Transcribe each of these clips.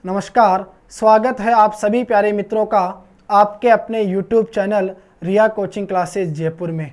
नमस्कार, स्वागत है आप सभी प्यारे मित्रों का आपके अपने YouTube चैनल रिया कोचिंग क्लासेस जयपुर में।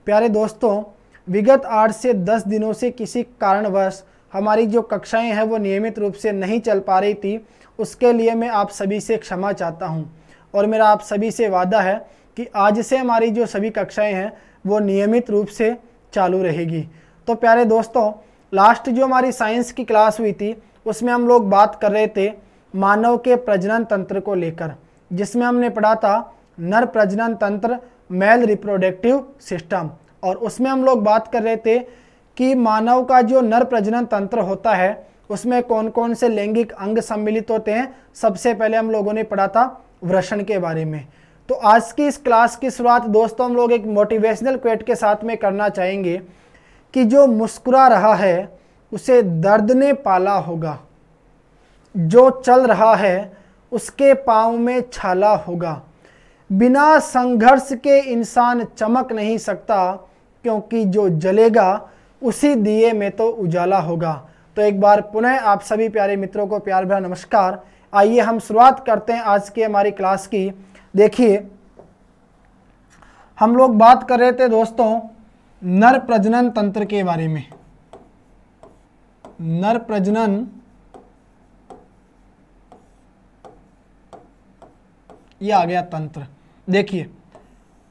प्यारे दोस्तों, विगत 8 से 10 दिनों से किसी कारणवश हमारी जो कक्षाएं हैं वो नियमित रूप से नहीं चल पा रही थी। उसके लिए मैं आप सभी से क्षमा चाहता हूं और मेरा आप सभी से वादा है कि आज से हमारी जो सभी कक्षाएं हैं वो नियमित रूप से चालू रहेगी। तो प्यारे दोस्तों, लास्ट जो हमारी साइंस की क्लास हुई थी उसमें हम लोग बात कर रहे थे मानव के प्रजनन तंत्र को लेकर, जिसमें हमने पढ़ा था नर प्रजनन तंत्र, मेल रिप्रोडक्टिव सिस्टम। और उसमें हम लोग बात कर रहे थे कि मानव का जो नर प्रजनन तंत्र होता है उसमें कौन कौन से लैंगिक अंग सम्मिलित होते हैं। सबसे पहले हम लोगों ने पढ़ा था वृषण के बारे में। तो आज की इस क्लास की शुरुआत दोस्तों हम लोग एक मोटिवेशनल क्वेट के साथ में करना चाहेंगे कि जो मुस्कुरा रहा है उसे दर्द ने पाला होगा, जो चल रहा है उसके पाँव में छाला होगा, बिना संघर्ष के इंसान चमक नहीं सकता, क्योंकि जो जलेगा उसी दिए में तो उजाला होगा। तो एक बार पुनः आप सभी प्यारे मित्रों को प्यार भरा नमस्कार। आइए हम शुरुआत करते हैं आज की हमारी क्लास की। देखिए, हम लोग बात कर रहे थे दोस्तों नर प्रजनन तंत्र के बारे में। नर प्रजनन ये आ गया तंत्र। देखिए,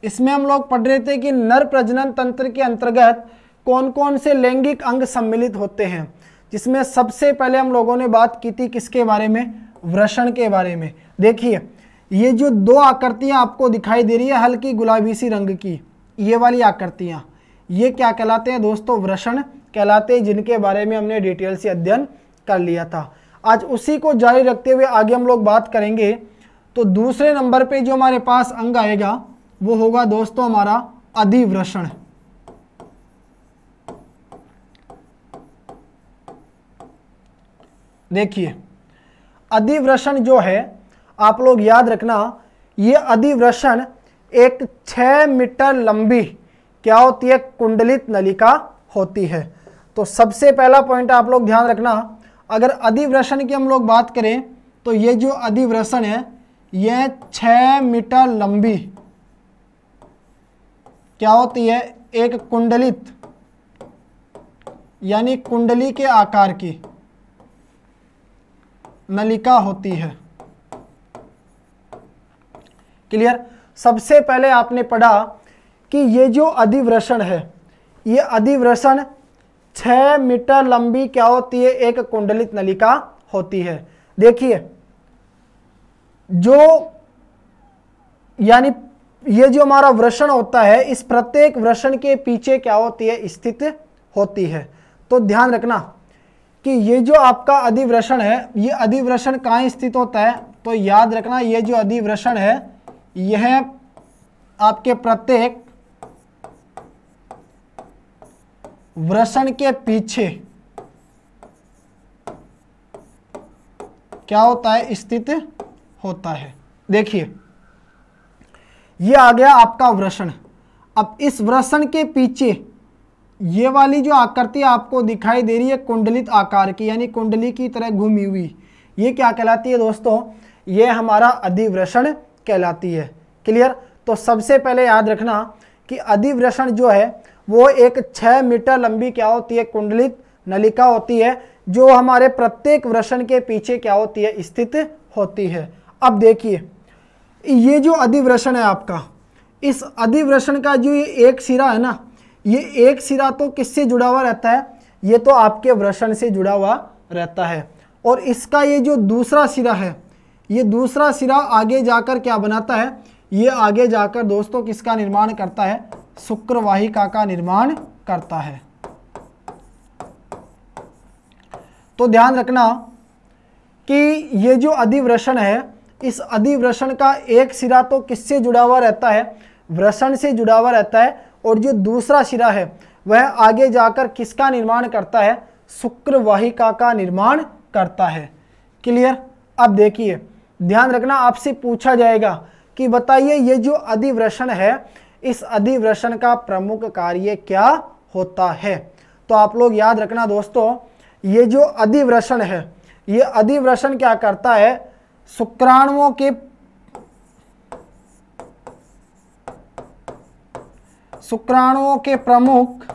इसमें हम लोग पढ़ रहे थे कि नर प्रजनन तंत्र के अंतर्गत कौन कौन से लैंगिक अंग सम्मिलित होते हैं, जिसमें सबसे पहले हम लोगों ने बात की थी किसके बारे में, वृषण के बारे में। देखिए, ये जो दो आकृतियां आपको दिखाई दे रही है हल्की गुलाबी सी रंग की, ये वाली आकृतियां, ये क्या कहलाते हैं दोस्तों, वृषण कहलाते हैं, जिनके बारे में हमने डिटेल से अध्ययन कर लिया था। आज उसी को जारी रखते हुए आगे हम लोग बात करेंगे। तो दूसरे नंबर पे जो हमारे पास अंग आएगा वो होगा दोस्तों हमारा अधिवृषण। देखिए, अधिवृषण जो है आप लोग याद रखना, ये अधिवृषण एक 6 मीटर लंबी क्या होती है, कुंडलित नलिका होती है। तो सबसे पहला पॉइंट आप लोग ध्यान रखना, अगर अधिवृषण की हम लोग बात करें तो ये जो अधिवृषण है यह 6 मीटर लंबी क्या होती है, एक कुंडलित यानी कुंडली के आकार की नलिका होती है। क्लियर। सबसे पहले आपने पढ़ा कि ये जो अधिवृषण है, ये अधिवृषण 6 मीटर लंबी क्या होती है, एक कुंडलित नलिका होती है। देखिए, जो यानी ये जो हमारा वृषण होता है, इस प्रत्येक वृषण के पीछे क्या होती है, स्थित होती है। तो ध्यान रखना कि ये जो आपका अधिवृषण है, ये अधिवृषण कहाँ स्थित होता है, तो याद रखना ये जो अधिवृषण है यह आपके प्रत्येक वृषण के पीछे क्या होता है, स्थित होता है। देखिए, ये आ गया आपका वृषण। अब इस वृषण के पीछे ये वाली जो आकृति आपको दिखाई दे रही है कुंडलित आकार की, यानी कुंडली की तरह घूमी हुई, ये क्या कहलाती है दोस्तों, ये हमारा अधिवृषण कहलाती है। क्लियर। तो सबसे पहले याद रखना कि अधिवृषण जो है वो एक 6 मीटर लंबी क्या होती है, कुंडलित नलिका होती है, जो हमारे प्रत्येक वृषण के पीछे क्या होती है, स्थित होती है। अब देखिए, ये जो अधिवृषण है आपका, इस अधिवृषण का जो ये एक सिरा है ना, ये एक सिरा तो किससे जुड़ा हुआ रहता है, ये तो आपके वृषण से जुड़ा हुआ रहता है। और इसका ये जो दूसरा सिरा है, ये दूसरा सिरा आगे जाकर क्या बनाता है, ये आगे जाकर दोस्तों किसका निर्माण करता है, शुक्रवाहिका का निर्माण करता है। तो ध्यान रखना कि ये जो अधिवृषण है, इस अधिवृषण का एक सिरा तो किससे जुड़ा हुआ रहता है, वृषण से जुड़ा हुआ रहता है, और जो दूसरा सिरा है वह आगे जाकर किसका निर्माण करता है, शुक्रवाहिका का निर्माण करता है। क्लियर। अब देखिए, ध्यान रखना, आपसे पूछा जाएगा कि बताइए ये जो अधिवृषण है, इस अधिवृषण का प्रमुख कार्य क्या होता है। तो आप लोग याद रखना दोस्तों, ये जो अधिवृषण है ये अधिवृषण क्या करता है, शुक्राणुओं के प्रमुख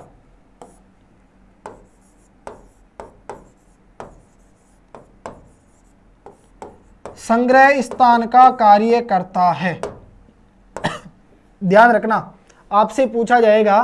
संग्रह स्थान का कार्य करता है। ध्यान रखना, आपसे पूछा जाएगा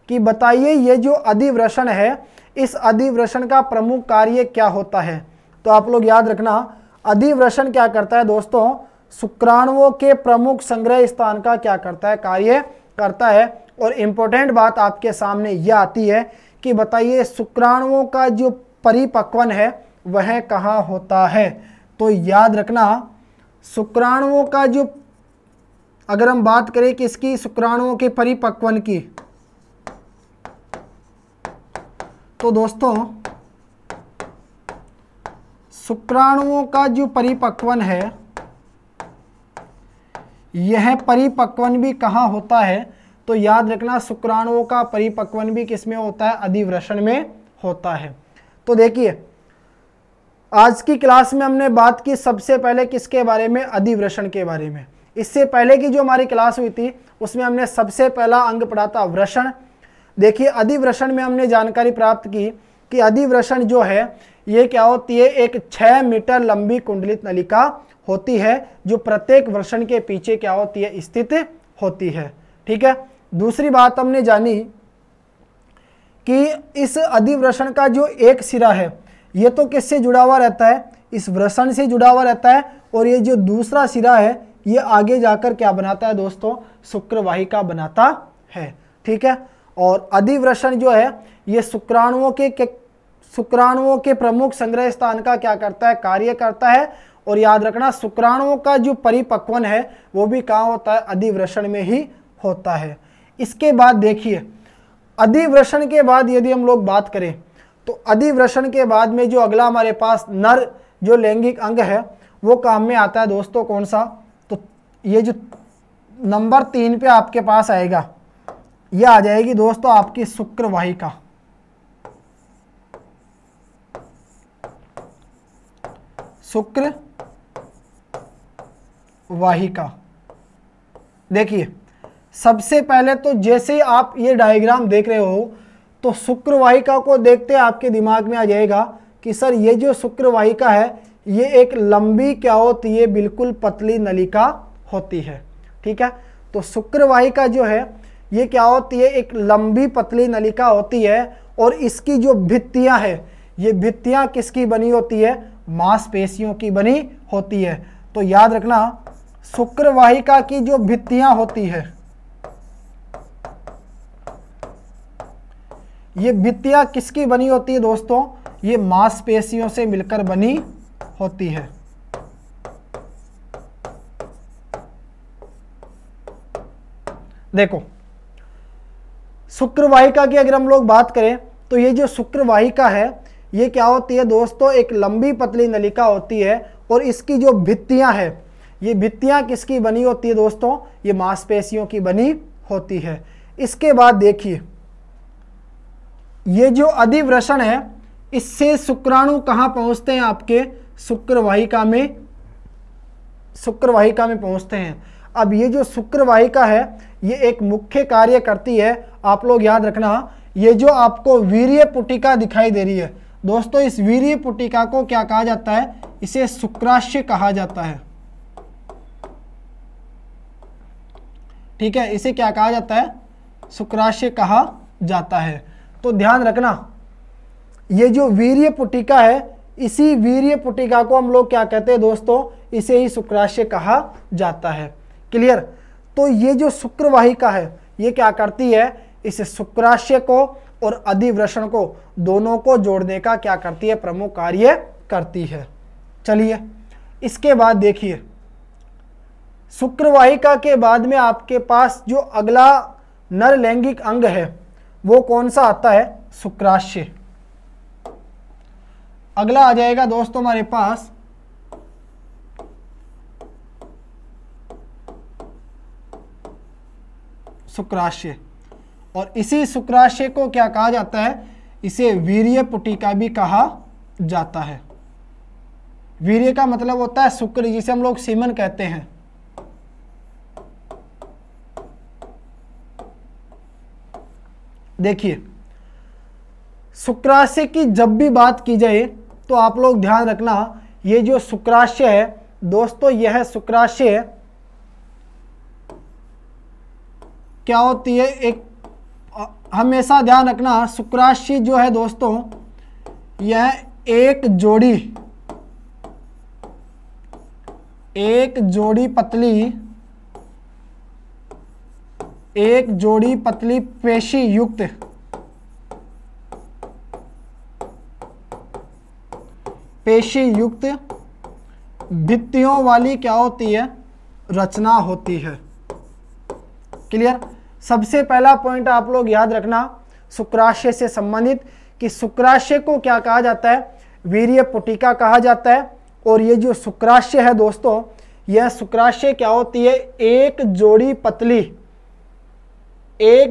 कि बताइए ये जो अधिवृषण है, इस अधिवृषण का प्रमुख कार्य क्या होता है। तो आप लोग याद रखना, अधिवृषण क्या करता है दोस्तों, शुक्राणुओं के प्रमुख संग्रह स्थान का क्या करता है, कार्य करता है। और इम्पोर्टेंट बात आपके सामने यह आती है कि बताइए शुक्राणुओं का जो परिपक्वन है वह कहाँ होता है। तो याद रखना, शुक्राणुओं का जो, अगर हम बात करें किसकी, शुक्राणुओं के परिपक्वन की, तो दोस्तों शुक्राणुओं का जो परिपक्वन है, यह परिपक्वन भी कहाँ होता है। तो याद रखना, शुक्राणुओं का परिपक्वन भी किसमें होता है, अधिवृषण में होता है। तो देखिए, आज की क्लास में हमने बात की सबसे पहले किसके बारे में, अधिवृषण के बारे में। इससे पहले की जो हमारी क्लास हुई थी उसमें हमने सबसे पहला अंग पढ़ा था वृषण। देखिए, अधिवृषण में हमने जानकारी प्राप्त की कि अधिवृषण जो है ये क्या होती है, एक 6 मीटर लंबी कुंडलित नलिका होती है जो प्रत्येक वृषण के पीछे क्या होती है, स्थित होती है। ठीक है। दूसरी बात हमने जानी कि इस अधिवृषण का जो एक सिरा है ये तो किससे जुड़ा हुआ रहता है, इस वृषण से जुड़ा हुआ रहता है। और ये जो दूसरा सिरा है ये आगे जाकर क्या बनाता है दोस्तों, शुक्रवाहिका बनाता है। ठीक है। और अधिवृषण जो है ये शुक्राणुओं के प्रमुख संग्रह स्थान का क्या करता है, कार्य करता है। और याद रखना, शुक्राणुओं का जो परिपक्वन है वो भी कहाँ होता है, अधिवृषण में ही होता है। इसके बाद देखिए, अधिवृषण के बाद यदि हम लोग बात करें तो अधिवृषण के बाद में जो अगला हमारे पास नर जो लैंगिक अंग है वो काम में आता है दोस्तों, कौन सा, तो ये जो नंबर 3 पे आपके पास आएगा, ये आ जाएगी दोस्तों आपकी शुक्रवाहिका। शुक्रवाहिका। देखिए, सबसे पहले तो जैसे आप ये डायग्राम देख रहे हो तो शुक्रवाहिका को देखते आपके दिमाग में आ जाएगा कि सर ये जो शुक्रवाहिका है ये एक लंबी क्या होती है, बिल्कुल पतली नलिका होती है। ठीक है। तो शुक्रवाहिका जो है ये क्या होती है, एक लंबी पतली नलिका होती है। और इसकी जो भित्तियां है, ये भित्तियां किसकी बनी होती है, मांसपेशियों की बनी होती है। तो याद रखना, शुक्रवाहिका की जो भित्तियां होती है, ये भित्तियां किसकी बनी होती है दोस्तों, ये मांसपेशियों से मिलकर बनी होती है। देखो, शुक्रवाहिका की अगर हम लोग बात करें तो ये जो शुक्रवाहिका है ये क्या होती है दोस्तों, एक लंबी पतली नलिका होती है। और इसकी जो भित्तियां है, ये भित्तियां किसकी बनी होती है दोस्तों, ये मांसपेशियों की बनी होती है। इसके बाद देखिए, ये जो अधिवृषण है इससे शुक्राणु कहाँ पहुँचते हैं, आपके शुक्रवाहिका में पहुँचते हैं। अब ये जो शुक्रवाहिका है ये एक मुख्य कार्य करती है। आप लोग याद रखना, ये जो आपको वीर्य पुटिका दिखाई दे रही है दोस्तों, इस वीर्य पुटिका को क्या कहा जाता है, इसे शुक्राशय कहा जाता है। ठीक है, इसे क्या कहा जाता है, शुक्राशय कहा जाता है। तो ध्यान रखना, ये जो वीर्य पुटिका है, इसी वीर्य पुटिका को हम लोग क्या कहते हैं दोस्तों, इसे ही शुक्राशय कहा जाता है। क्लियर। तो ये जो शुक्रवाहिका है ये क्या करती है, इस शुक्राशय को और अधिवृषण को दोनों को जोड़ने का क्या करती है, प्रमुख कार्य करती है। चलिए, इसके बाद देखिए, शुक्रवाहिका के बाद में आपके पास जो अगला नर लैंगिक अंग है वो कौन सा आता है, शुक्राशय। अगला आ जाएगा दोस्तों हमारे पास शुक्राशय। और इसी शुक्राशय को क्या कहा जाता है, इसे वीर्य पुटिका भी कहा जाता है। वीर्य का मतलब होता है शुक्र, जिसे हम लोग सीमन कहते हैं। देखिए शुक्राशय की जब भी बात की जाए तो आप लोग ध्यान रखना, ये जो शुक्राशय है दोस्तों, यह शुक्राशय क्या होती है, एक हमेशा ध्यान रखना, शुक्राशय जो है दोस्तों यह एक जोड़ी पतली पेशी युक्त भित्तियों वाली क्या होती है, रचना होती है। क्लियर। सबसे पहला पॉइंट आप लोग याद रखना शुक्राशय से संबंधित, कि शुक्राशय को क्या कहा जाता है, वीर्य पुटिका कहा जाता है। और ये जो शुक्राशय है दोस्तों, यह शुक्राशय क्या होती है, एक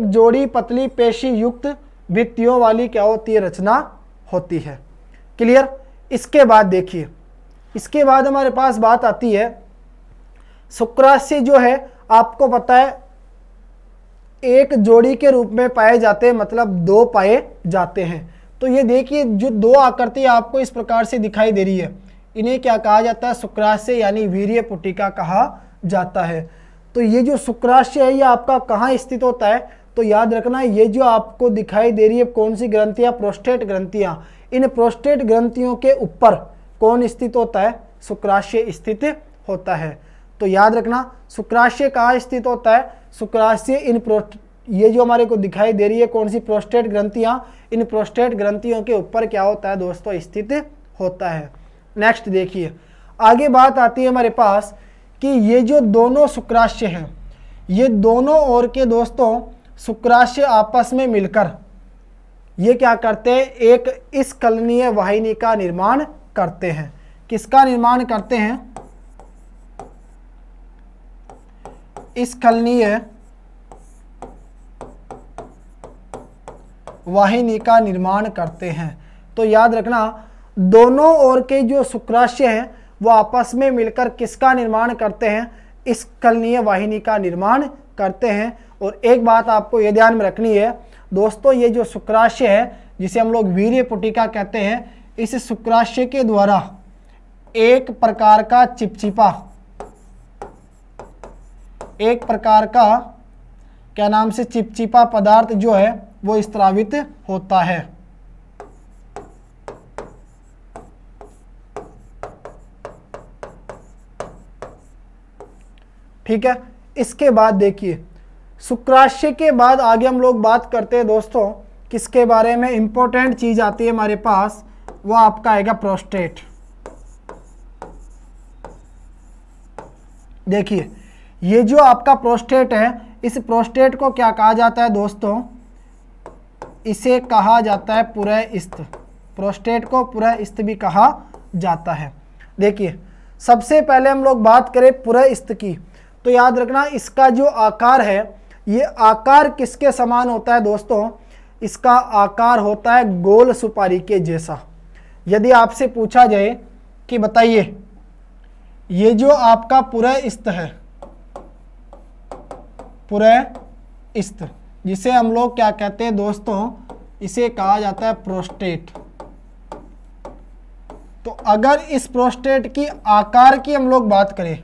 जोड़ी पतली पेशी युक्त भित्तियों वाली क्या होती है, रचना होती है। क्लियर। इसके बाद देखिए, इसके बाद हमारे पास बात आती है, शुक्राशय जो है आपको पता है एक जोड़ी के रूप में पाए जाते हैं, मतलब दो पाए जाते हैं। तो ये देखिए जो दो आकृति आपको इस प्रकार से दिखाई दे रही है, इन्हें क्या कहा जाता है, शुक्राशय यानी वीर्य पुटिका कहा जाता है। तो ये जो शुक्राशय है ये आपका कहाँ स्थित होता है, तो याद रखना ये जो आपको दिखाई दे रही है कौन सी ग्रंथियाँ, प्रोस्टेट ग्रंथियाँ, इन प्रोस्टेट ग्रंथियों के ऊपर कौन स्थित होता है, शुक्राशय स्थित होता है। तो याद रखना शुक्राशय कहाँ स्थित होता है, शुक्राशय ये जो हमारे को दिखाई दे रही है कौन सी, प्रोस्टेट ग्रंथियाँ, इन प्रोस्टेट ग्रंथियों के ऊपर क्या होता है दोस्तों, स्थित होता है। नेक्स्ट देखिए, आगे बात आती है हमारे पास कि ये जो दोनों शुक्राशय हैं, ये दोनों ओर के दोस्तों शुक्राशय आपस में मिलकर ये क्या करते हैं, एक स्खलनीय वाहिनी का निर्माण करते हैं। किसका निर्माण करते हैं, स्खलनीय वाहिनी का निर्माण करते हैं। तो याद रखना दोनों ओर के जो शुक्राशय हैं वो आपस में मिलकर किसका निर्माण करते हैं, स्खलनीय वाहिनी का निर्माण करते हैं। और एक बात आपको ये ध्यान में रखनी है दोस्तों, ये जो शुक्राशय है जिसे हम लोग वीर्य पुटिका कहते हैं, इस शुक्राशय के द्वारा एक प्रकार का चिपचिपा, एक प्रकार का क्या नाम से, चिपचिपा पदार्थ जो है वो स्त्रावित होता है। ठीक है। इसके बाद देखिए शुक्राशय के बाद आगे हम लोग बात करते हैं दोस्तों किसके बारे में, इंपॉर्टेंट चीज आती है हमारे पास, वो आपका आएगा प्रोस्टेट। देखिए ये जो आपका प्रोस्टेट है, इस प्रोस्टेट को क्या कहा जाता है दोस्तों, इसे कहा जाता है पुरस्थ। प्रोस्टेट को पुरस्थ भी कहा जाता है। देखिए सबसे पहले हम लोग बात करें पुरस्थ की, तो याद रखना इसका जो आकार है ये आकार किसके समान होता है दोस्तों, इसका आकार होता है गोल सुपारी के जैसा। यदि आपसे पूछा जाए कि बताइए ये जो आपका पुरस्थ है, पुरस्थ जिसे हम लोग क्या कहते हैं दोस्तों, इसे कहा जाता है प्रोस्टेट। तो अगर इस प्रोस्टेट की आकार की हम लोग बात करें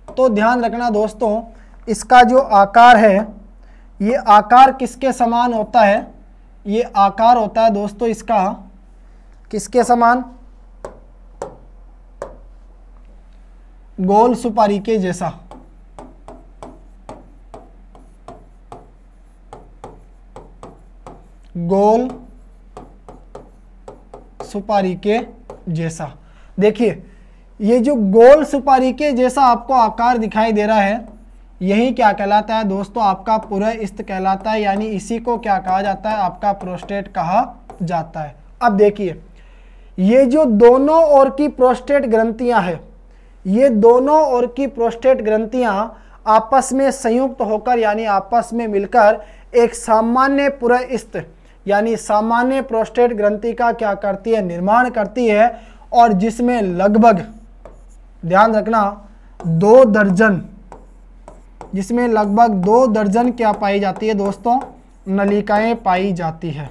तो ध्यान रखना दोस्तों इसका जो आकार है ये आकार किसके समान होता है, ये आकार होता है दोस्तों इसका किसके समान, गोल सुपारी के जैसा। गोल सुपारी के जैसा। देखिए ये जो गोल सुपारी के जैसा आपको आकार दिखाई दे रहा है यही क्या कहलाता है दोस्तों, आपका पुरस्थ कहलाता है, यानी इसी को क्या कहा जाता है, आपका प्रोस्टेट कहा जाता है। अब देखिए ये जो दोनों ओर की प्रोस्टेट ग्रंथियां हैं, ये दोनों ओर की प्रोस्टेट ग्रंथियां आपस में संयुक्त होकर यानी आपस में मिलकर एक सामान्य पुरस्थ यानी सामान्य प्रोस्टेट ग्रंथि का क्या करती है, निर्माण करती है। और जिसमें लगभग, ध्यान रखना, 2 दर्जन, जिसमें लगभग 2 दर्जन क्या पाई जाती है दोस्तों, नलिकाएं पाई जाती है।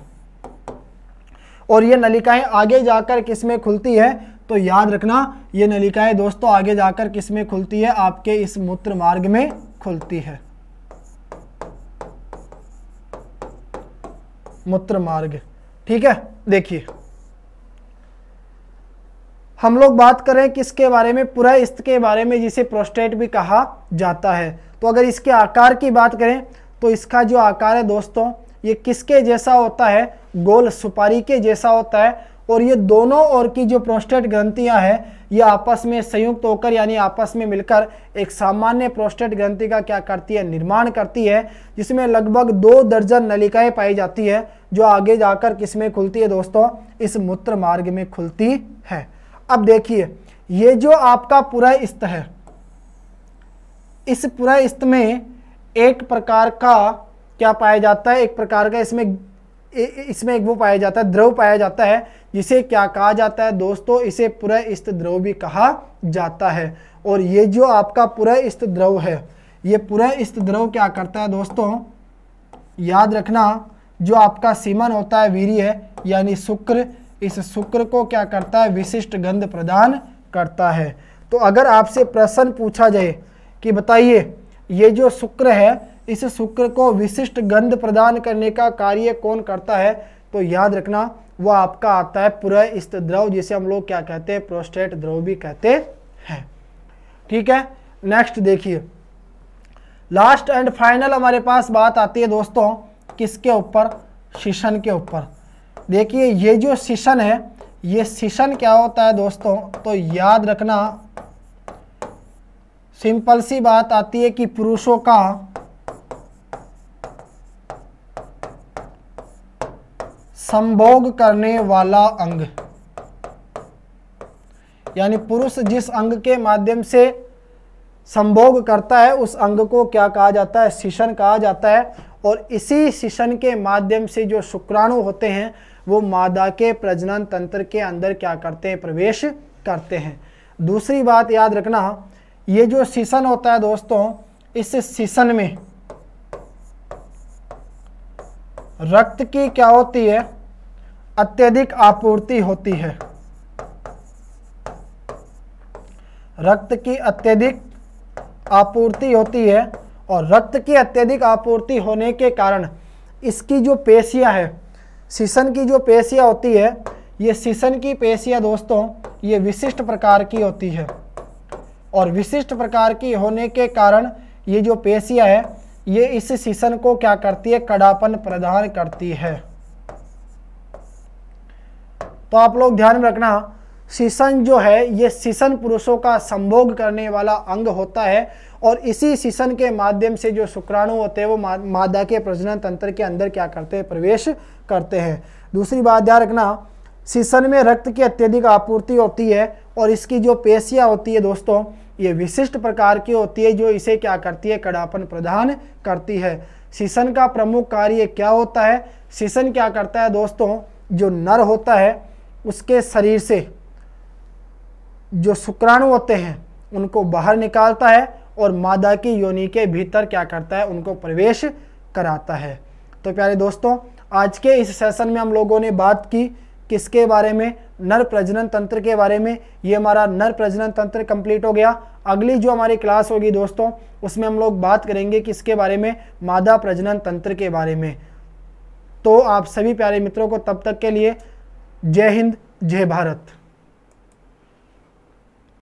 और ये नलिकाएं आगे जाकर किस में खुलती है, तो याद रखना ये नलिकाएं दोस्तों आगे जाकर किस में खुलती है, आपके इस मूत्र मार्ग में खुलती है, मूत्र मार्ग। ठीक है, देखिए हम लोग बात करें किसके बारे में, पुरायस्त के बारे में, जिसे प्रोस्टेट भी कहा जाता है। तो अगर इसके आकार की बात करें तो इसका जो आकार है दोस्तों ये किसके जैसा होता है, गोल सुपारी के जैसा होता है। और ये दोनों ओर की जो प्रोस्टेट ग्रंथियां हैं ये आपस में संयुक्त होकर यानी आपस में मिलकर एक सामान्य प्रोस्टेट ग्रंथि का क्या करती है, निर्माण करती है, जिसमें लगभग 2 दर्जन नलिकाएं पाई जाती है जो आगे जाकर किसमें खुलती है दोस्तों, इस मूत्र मार्ग में खुलती है। अब देखिए ये जो आपका पुरायस्त है, इस पुरायस्त में एक प्रकार का क्या पाया जाता है, एक प्रकार का इसमें एक वो पाया जाता है, द्रव पाया जाता है, जिसे क्या कहा जाता है दोस्तों, इसे पुरायस्त द्रव भी कहा जाता है। और ये जो आपका पुरायस्त द्रव है, ये पुरायस्त द्रव क्या करता है दोस्तों, याद रखना, जो आपका सीमन होता है, वीर्य यानी शुक्र, इस शुक्र को क्या करता है, विशिष्ट गंध प्रदान करता है। तो अगर आपसे प्रश्न पूछा जाए कि बताइए ये जो शुक्र है, इस शुक्र को विशिष्ट गंध प्रदान करने का कार्य कौन करता है, तो याद रखना वो आपका आता है पुरायस्त द्रव, जिसे हम लोग क्या कहते हैं, प्रोस्टेट द्रव भी कहते हैं। ठीक है, नेक्स्ट देखिए, लास्ट एंड फाइनल हमारे पास बात आती है दोस्तों किसके ऊपर, शिशन के ऊपर। देखिए ये जो शिशन है, ये शिशन क्या होता है दोस्तों, तो याद रखना सिंपल सी बात आती है कि पुरुषों का संभोग करने वाला अंग, यानी पुरुष जिस अंग के माध्यम से संभोग करता है उस अंग को क्या कहा जाता है, शिशन कहा जाता है। और इसी शिशन के माध्यम से जो शुक्राणु होते हैं वो मादा के प्रजनन तंत्र के अंदर क्या करते हैं, प्रवेश करते हैं। दूसरी बात याद रखना, ये जो शिशन होता है दोस्तों, इस शिशन में रक्त की क्या होती है, अत्यधिक आपूर्ति होती है, रक्त की अत्यधिक आपूर्ति होती है। और रक्त की अत्यधिक आपूर्ति होने के कारण इसकी जो पेशियां है, शिशन की जो पेशियां होती है, ये शिशन की पेशियां दोस्तों ये विशिष्ट प्रकार की होती है। और विशिष्ट प्रकार की होने के कारण ये जो पेशियां है ये इस शिशन को क्या करती है, कड़ापन प्रदान करती है। तो आप लोग ध्यान में रखना, शिशन जो है ये शिशन पुरुषों का संभोग करने वाला अंग होता है। और इसी शिशन के माध्यम से जो शुक्राणु होते हैं वो मादा के प्रजनन तंत्र के अंदर क्या करते हैं, प्रवेश करते हैं। दूसरी बात ध्यान रखना, शिशन में रक्त की अत्यधिक आपूर्ति होती है और इसकी जो पेशियां होती है दोस्तों ये विशिष्ट प्रकार की होती है, जो इसे क्या करती है, कड़ापन प्रदान करती है। शिशन का प्रमुख कार्य क्या होता है, शिशन क्या करता है दोस्तों, जो नर होता है उसके शरीर से जो शुक्राणु होते हैं उनको बाहर निकालता है और मादा की योनि के भीतर क्या करता है, उनको प्रवेश कराता है। तो प्यारे दोस्तों आज के इस सेशन में हम लोगों ने बात की किसके बारे में, नर प्रजनन तंत्र के बारे में। ये हमारा नर प्रजनन तंत्र कंप्लीट हो गया। अगली जो हमारी क्लास होगी दोस्तों उसमें हम लोग बात करेंगे किसके बारे में, मादा प्रजनन तंत्र के बारे में। तो आप सभी प्यारे मित्रों को तब तक के लिए जय हिंद, जय भारत।